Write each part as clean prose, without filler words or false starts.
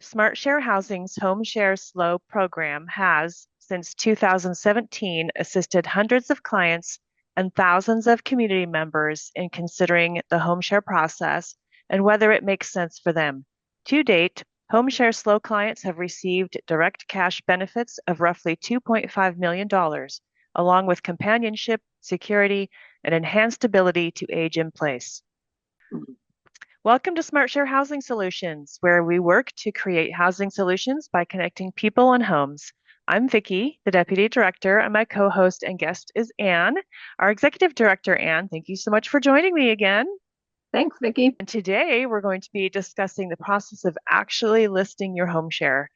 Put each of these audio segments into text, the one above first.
SmartShare Housing's Homeshare Slow program has, since 2017, assisted hundreds of clients and thousands of community members in considering the homeshare process and whether it makes sense for them. To date, Homeshare Slow clients have received direct cash benefits of roughly $2.5 million, along with companionship, security, and enhanced ability to age in place. Welcome to SmartShare Housing Solutions, where we work to create housing solutions by connecting people and homes. I'm Vicki, the Deputy Director, and my co-host and guest is Anne, our Executive Director. Anne, thank you so much for joining me again. Thanks, Vicki. And today we're going to be discussing the process of actually listing your home share.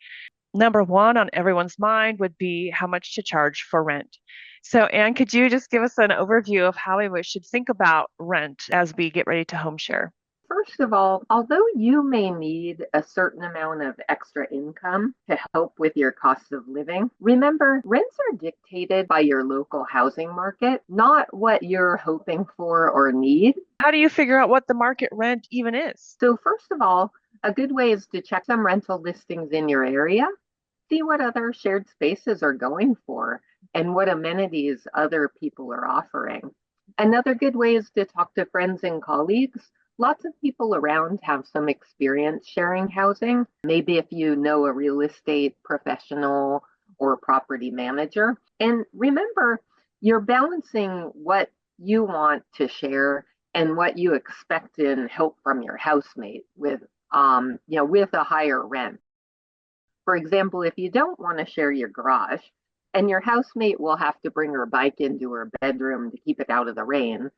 Number one on everyone's mind would be how much to charge for rent. So, Anne, could you just give us an overview of how we should think about rent as we get ready to home share? First of all, although you may need a certain amount of extra income to help with your cost of living, remember rents are dictated by your local housing market, not what you're hoping for or need. How do you figure out what the market rent even is? So, first of all, a good way is to check some rental listings in your area, see what other shared spaces are going for, and what amenities other people are offering. Another good way is to talk to friends and colleagues. Lots of people around have some experience sharing housing. Maybe if you know a real estate professional or a property manager. And remember, you're balancing what you want to share and what you expect in help from your housemate with a higher rent. For example, if you don't want to share your garage and your housemate will have to bring her bike into her bedroom to keep it out of the rain,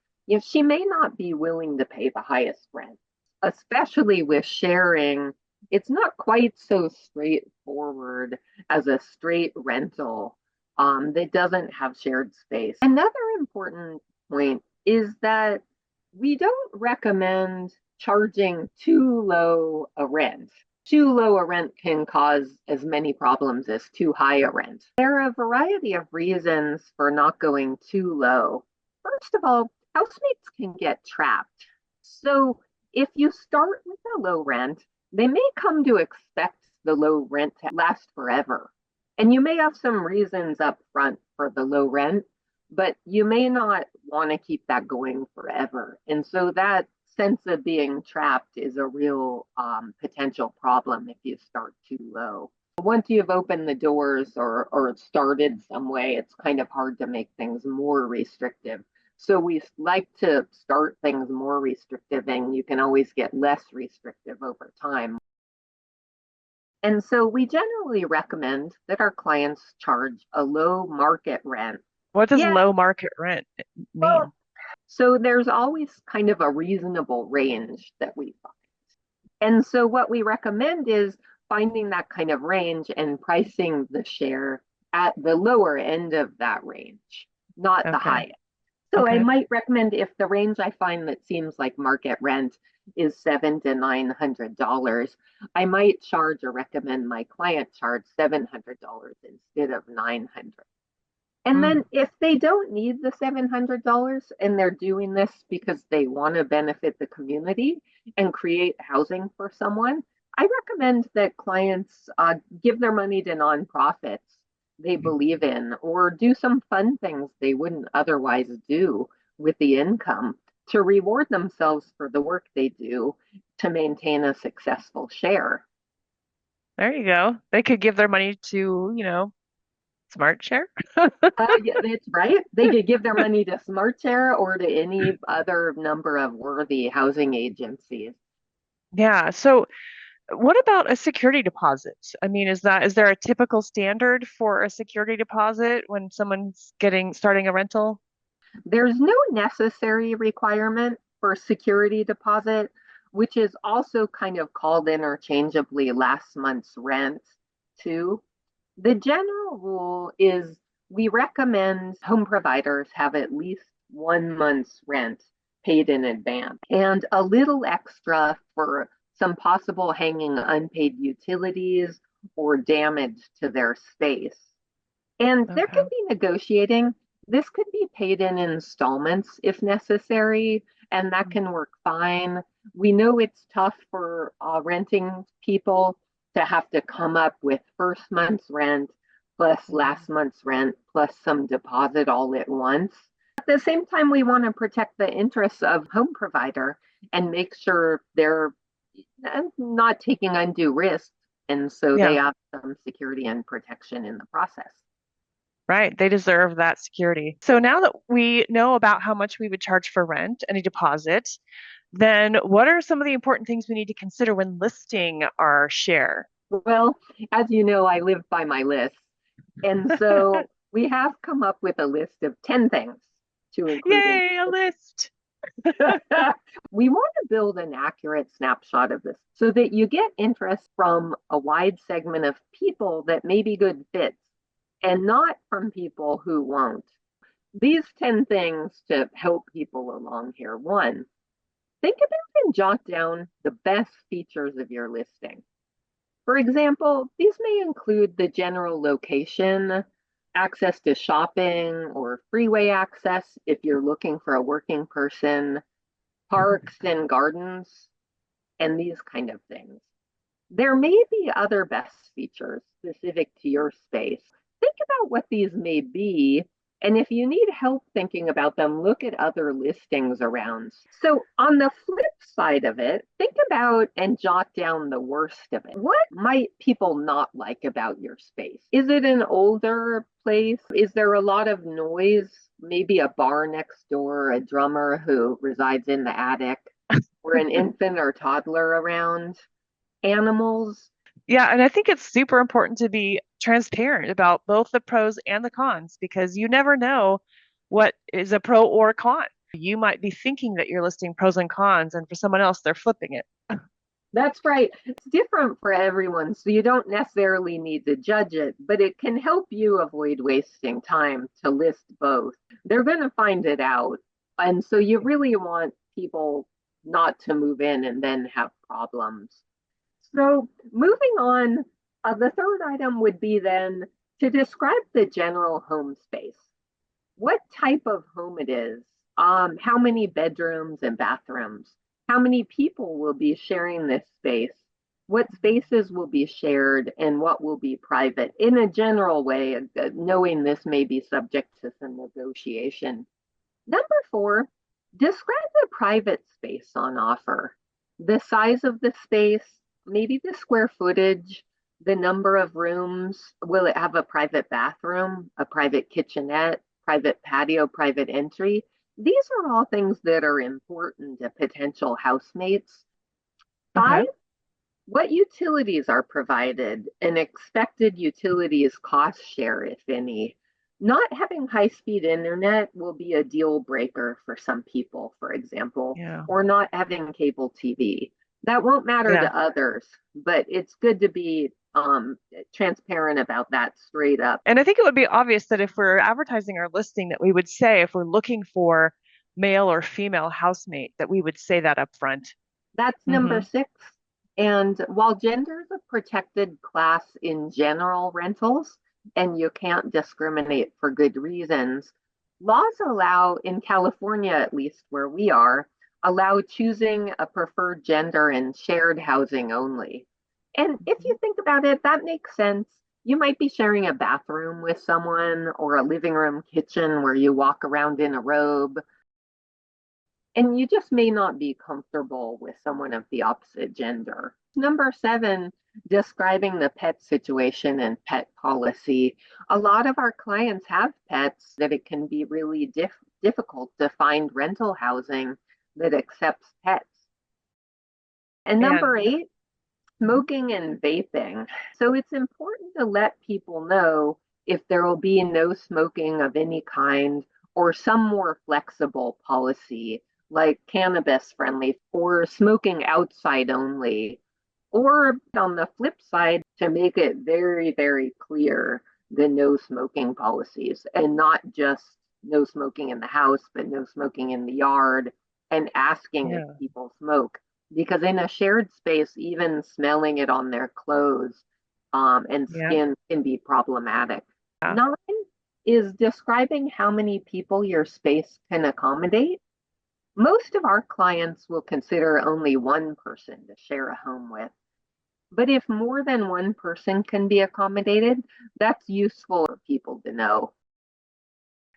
she may not be willing to pay the highest rent, especially with sharing. It's not quite so straightforward as a straight rental that doesn't have shared space. Another important point is that we don't recommend charging too low a rent. Too low a rent can cause as many problems as too high a rent. There are a variety of reasons for not going too low. First of all, housemates can get trapped. So if you start with a low rent, they may come to expect the low rent to last forever. And you may have some reasons up front for the low rent, but you may not want to keep that going forever. And so that sense of being trapped is a real potential problem if you start too low. Once you've opened the doors or started some way, it's kind of hard to make things more restrictive. So we like to start things more restrictive, and you can always get less restrictive over time. And so we generally recommend that our clients charge a low market rent. What does Yeah, low market rent well, mean? so there's always kind of a reasonable range that we find. And so what we recommend is finding that kind of range and pricing the share at the lower end of that range, not the Okay. highest. So I Okay. might recommend if the range I find that seems like market rent is $700 to $900, I might charge or recommend my client charge $700 instead of $900. And Mm. then if they don't need the $700 and they're doing this because they want to benefit the community and create housing for someone, I recommend that clients give their money to nonprofits they believe in or do some fun things they wouldn't otherwise do with the income to reward themselves for the work they do to maintain a successful share. There you go. They could give their money to, SmartShare. Yeah, that's right. They could give their money to SmartShare or to any other number of worthy housing agencies. Yeah. So what about a security deposit? I mean, is there a typical standard for a security deposit when someone's starting a rental? There's no necessary requirement for security deposit, which is also kind of called interchangeably last month's rent, too. The general rule is we recommend home providers have at least 1 month's rent paid in advance and a little extra for some possible hanging unpaid utilities or damage to their space. And there can Okay. be negotiating. This could be paid in installments if necessary, and that can work fine. We know it's tough for renting people to have to come up with first month's rent plus Mhm. last month's rent plus some deposit all at once. At the same time, we want to protect the interests of home provider and make sure they're not taking undue risks. And so they Yeah, have some security and protection in the process. right. They deserve that security. So now that we know about how much we would charge for rent, any deposit, then what are some of the important things we need to consider when listing our share? Well, as you know, I live by my list. And so we have come up with a list of 10 things to include in. Yay, a list. We want to build an accurate snapshot of this so that you get interest from a wide segment of people that may be good fits and not from people who won't. These 10 things to help people along here. One, think about and jot down the best features of your listing. For example, these may include the general location, access to shopping or freeway access if you're looking for a working person, parks and gardens, and these kind of things. There may be other best features specific to your space. Think about what these may be, and if you need help thinking about them, look at other listings around. So, on the flip side of it, think about and jot down the worst of it. What might people not like about your space? Is it an older place? Is there a lot of noise? Maybe a bar next door, a drummer who resides in the attic, or an infant or toddler around? Animals. Yeah, and I think it's super important to be transparent about both the pros and the cons because you never know what is a pro or a con. You might be thinking that you're listing pros and cons, and for someone else, they're flipping it. That's right. It's different for everyone, so you don't necessarily need to judge it, but it can help you avoid wasting time to list both. They're going to find it out. And so you really want people not to move in and then have problems. So, moving on, the third item would be then to describe the general home space. What type of home it is, how many bedrooms and bathrooms, how many people will be sharing this space, what spaces will be shared, and what will be private in a general way, knowing this may be subject to some negotiation. Number four, describe the private space on offer, the size of the space, maybe the square footage, the number of rooms. Will it have a private bathroom, a private kitchenette, private patio, private entry? These are all things that are important to potential housemates. Okay. Five, what utilities are provided and expected utilities cost share, if any. Not having high speed internet will be a deal breaker for some people, for example, Yeah. or not having cable TV. That won't matter Yeah. to others, but it's good to be transparent about that straight up. And I think it would be obvious that if we're advertising our listing, that we would say if we're looking for male or female housemate, that we would say that up front. That's number Hmm. six. And while gender is a protected class in general rentals, and you can't discriminate for good reasons, laws allow, in California at least where we are, allow choosing a preferred gender in shared housing only. And if you think about it, that makes sense. You might be sharing a bathroom with someone or a living room kitchen where you walk around in a robe and you just may not be comfortable with someone of the opposite gender. Number seven, describing the pet situation and pet policy. A lot of our clients have pets that it can be really difficult to find rental housing that accepts pets. And number And eight, mhm. smoking and vaping. So it's important to let people know if there will be no smoking of any kind or some more flexible policy like cannabis friendly or smoking outside only. Or on the flip side, to make it very, very clear the no smoking policies and not just no smoking in the house, but no smoking in the yard and asking if Yeah. people smoke because in a shared space, even smelling it on their clothes and Yeah. skin can be problematic. Yeah. Nine is describing how many people your space can accommodate. Most of our clients will consider only one person to share a home with. But if more than one person can be accommodated, that's useful for people to know.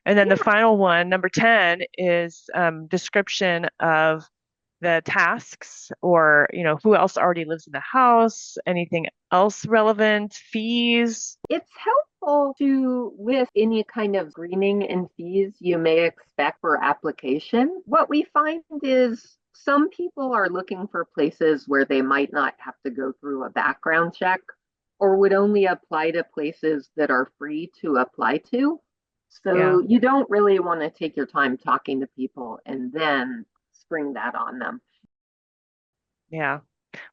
And then the Yeah, final one, number 10, is description of the tasks or, who else already lives in the house, anything else relevant, fees. it's helpful to list any kind of screening and fees you may expect for application. What we find is some people are looking for places where they might not have to go through a background check or would only apply to places that are free to apply to. Yeah, So you don't really want to take your time talking to people and then spring that on them. yeah.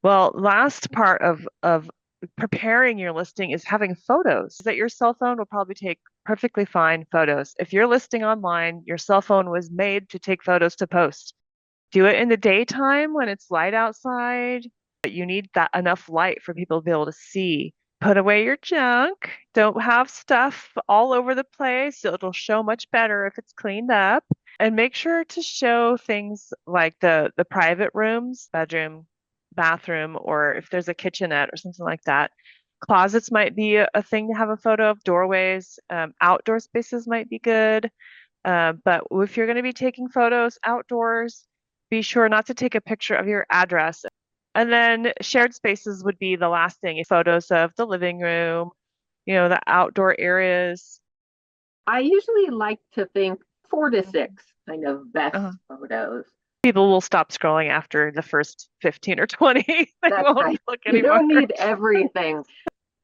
Well, last part of preparing your listing is having photos. That your cell phone will probably take perfectly fine photos. If you're listing online, your cell phone was made to take photos to post. Do it in the daytime when it's light outside, but you need that enough light for people to be able to see. Put away your junk. Don't have stuff all over the place. It'll show much better if it's cleaned up. And make sure to show things like the private rooms, bedroom, bathroom, or if there's a kitchenette or something like that. Closets might be a thing to have a photo of. Doorways, outdoor spaces might be good. But if you're going to be taking photos outdoors, be sure not to take a picture of your address. And then shared spaces would be the last thing. Photos of the living room, the outdoor areas. I usually like to think 4 to 6 kind of Uh, best photos. People will stop scrolling after the first 15 or 20. They That's won't right. look You anymore. don't need everything.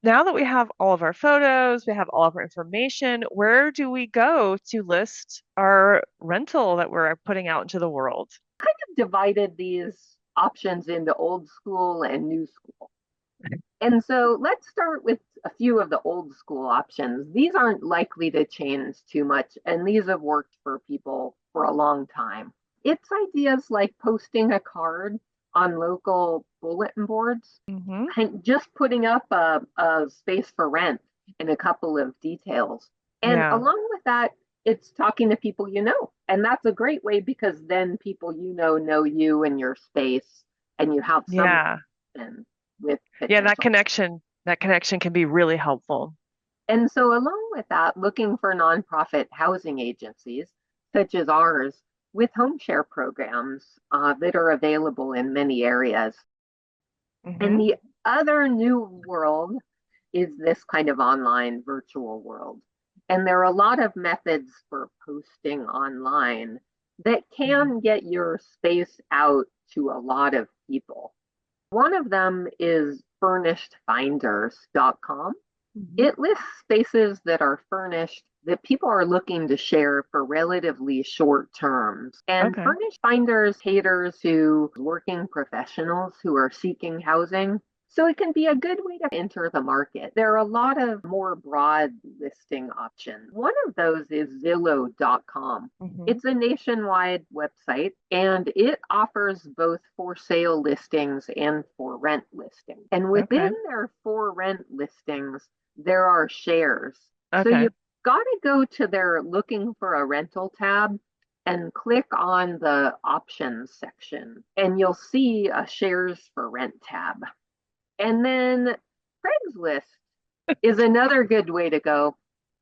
Now that we have all of our photos, we have all of our information, where do we go to list our rental that we're putting out into the world? Divided these options into old school and new school. And so let's start with a few of the old school options. These aren't likely to change too much, and these have worked for people for a long time. It's ideas like posting a card on local bulletin boards Hmm. and just putting up a space for rent and a couple of details. And Yeah. along with that, it's talking to people you know. And that's a great way because then people know you and your space, and you have some Yeah. connection with Yeah, potential. that connection can be really helpful. And so, along with that, looking for nonprofit housing agencies such as ours with home share programs that are available in many areas. And Hmm. the other new world is this kind of online virtual world. And there are a lot of methods for posting online that can get your space out to a lot of people. One of them is furnishedfinders.com. Hmm. It lists spaces that are furnished that people are looking to share for relatively short terms. And Okay. Furnished Finders caters to working professionals who are seeking housing. So it can be a good way to enter the market. There are a lot of more broad listing options. One of those is Zillow.com. Hmm. It's a nationwide website and it offers both for sale listings and for rent listings. And within Okay. their for rent listings, there are shares. So Okay. you've got to go to their looking for a rental tab and click on the options section, and you'll see a shares for rent tab. And then Craigslist is another good way to go.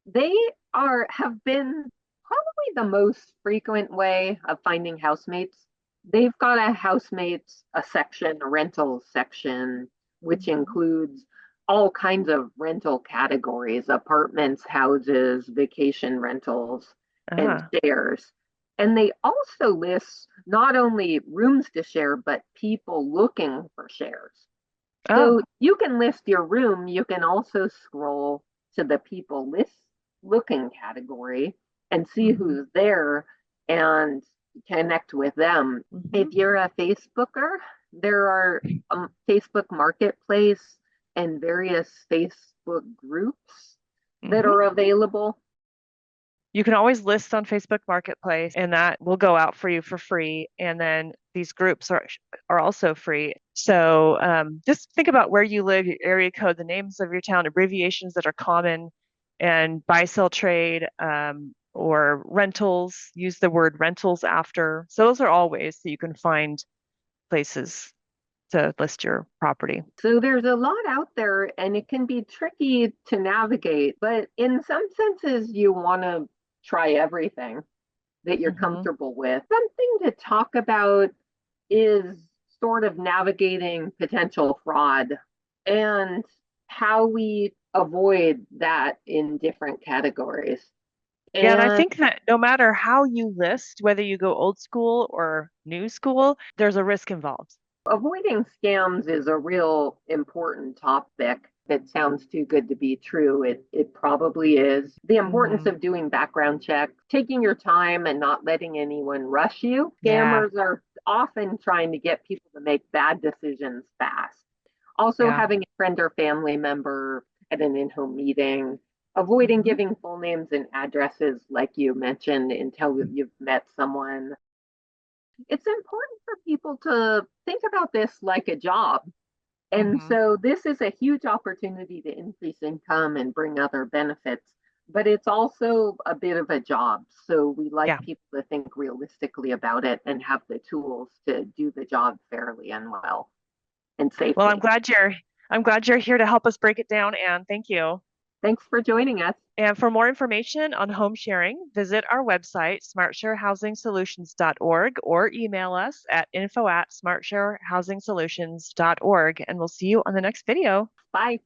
They have been probably the most frequent way of finding housemates. They've got a housemates a section, a rentals section, which Hmm. includes all kinds of rental categories, apartments, houses, vacation rentals, and Ah. shares. And they also list not only rooms to share, but people looking for shares. Oh. So you can list your room. You can also scroll to the people list looking category and see Hmm. who's there and connect with them. If Hmm. you're a Facebooker, there are Facebook Marketplace and various Facebook groups that Hmm. are available. You can always list on Facebook Marketplace, and that will go out for you for free. And then these groups are also free. So just think about where you live, your area code, the names of your town, abbreviations that are common, and buy, sell, trade, or rentals. Use the word rentals after. So those are all ways that you can find places to list your property. So there's a lot out there and it can be tricky to navigate, but in some senses, you want to try everything that you're Hmm. comfortable with. Something to talk about is sort of navigating potential fraud and how we avoid that in different categories. Yeah, and I And think that no matter how you list, whether you go old school or new school, there's a risk involved. avoiding scams is a real important topic. That sounds too good to be true. It probably is. The importance Hmm. of doing background checks, taking your time and not letting anyone rush you. Yeah, Scammers are often trying to get people to make bad decisions fast. Also, yeah. having a friend or family member at an in home meeting, avoiding Hmm. giving full names and addresses, like you mentioned, until you've met someone. It's important for people to think about this like a job. And Hmm. so this is a huge opportunity to increase income and bring other benefits, but it's also a bit of a job. So we like Yeah. people to think realistically about it and have the tools to do the job fairly and well and Well, safely. I'm glad you're here to help us break it down, Anne. Thank you. Thanks for joining us. And for more information on home sharing, visit our website, smartsharehousingsolutions.org, or email us at info@smartsharehousingsolutions.org. And we'll see you on the next video. Bye.